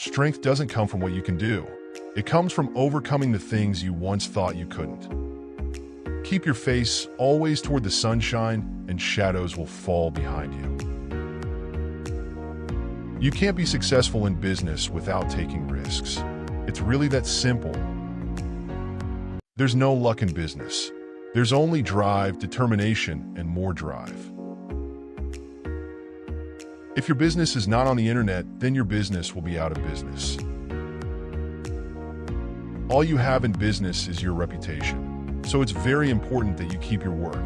Strength doesn't come from what you can do. It comes from overcoming the things you once thought you couldn't. Keep your face always toward the sunshine, and shadows will fall behind you. You can't be successful in business without taking risks. It's really that simple. There's no luck in business. There's only drive, determination, and more drive. If your business is not on the internet, then your business will be out of business. All you have in business is your reputation, so it's very important that you keep your work.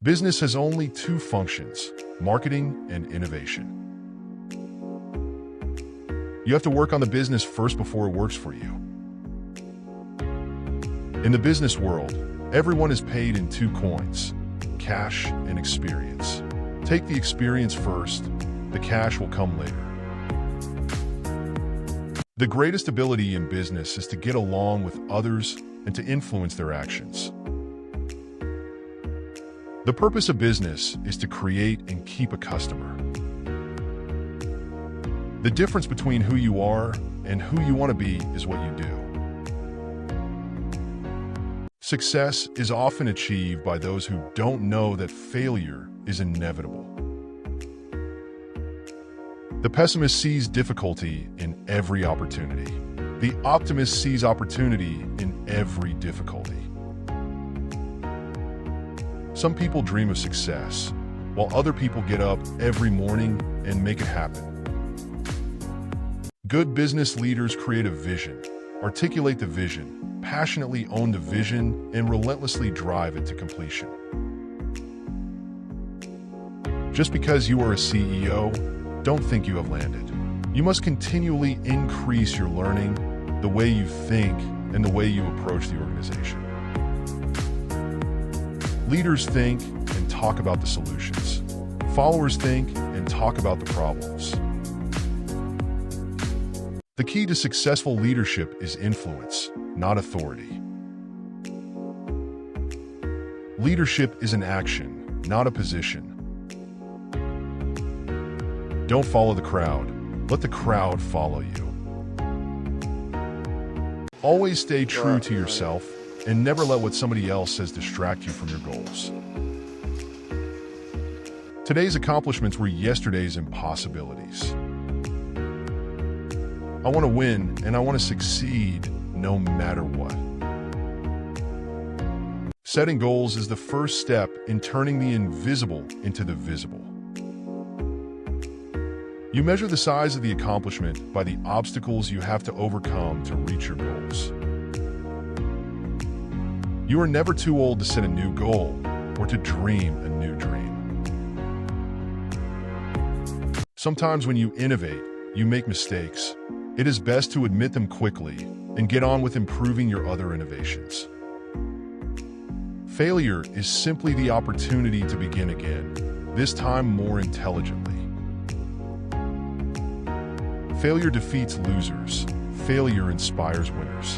Business has only two functions: marketing and innovation. You have to work on the business first before it works for you. In the business world, everyone is paid in two coins: cash and experience. Take the experience first, the cash will come later. The greatest ability in business is to get along with others and to influence their actions. The purpose of business is to create and keep a customer. The difference between who you are and who you want to be is what you do. Success is often achieved by those who don't know that failure is inevitable. The pessimist sees difficulty in every opportunity. The optimist sees opportunity in every difficulty. Some people dream of success, while other people get up every morning and make it happen. Good business leaders create a vision, articulate the vision, passionately own the vision, and relentlessly drive it to completion. Just because you are a CEO, don't think you have landed. You must continually increase your learning, the way you think, and the way you approach the organization. Leaders think and talk about the solutions. Followers think and talk about the problems. The key to successful leadership is influence, not authority. Leadership is an action, not a position. Don't follow the crowd. Let the crowd follow you. Always stay true to yourself and never let what somebody else says distract you from your goals. Today's accomplishments were yesterday's impossibilities. I want to win and I want to succeed no matter what. Setting goals is the first step in turning the invisible into the visible. You measure the size of the accomplishment by the obstacles you have to overcome to reach your goals. You are never too old to set a new goal or to dream a new dream. Sometimes when you innovate, you make mistakes. It is best to admit them quickly and get on with improving your other innovations. Failure is simply the opportunity to begin again, this time more intelligently. Failure defeats losers. Failure inspires winners.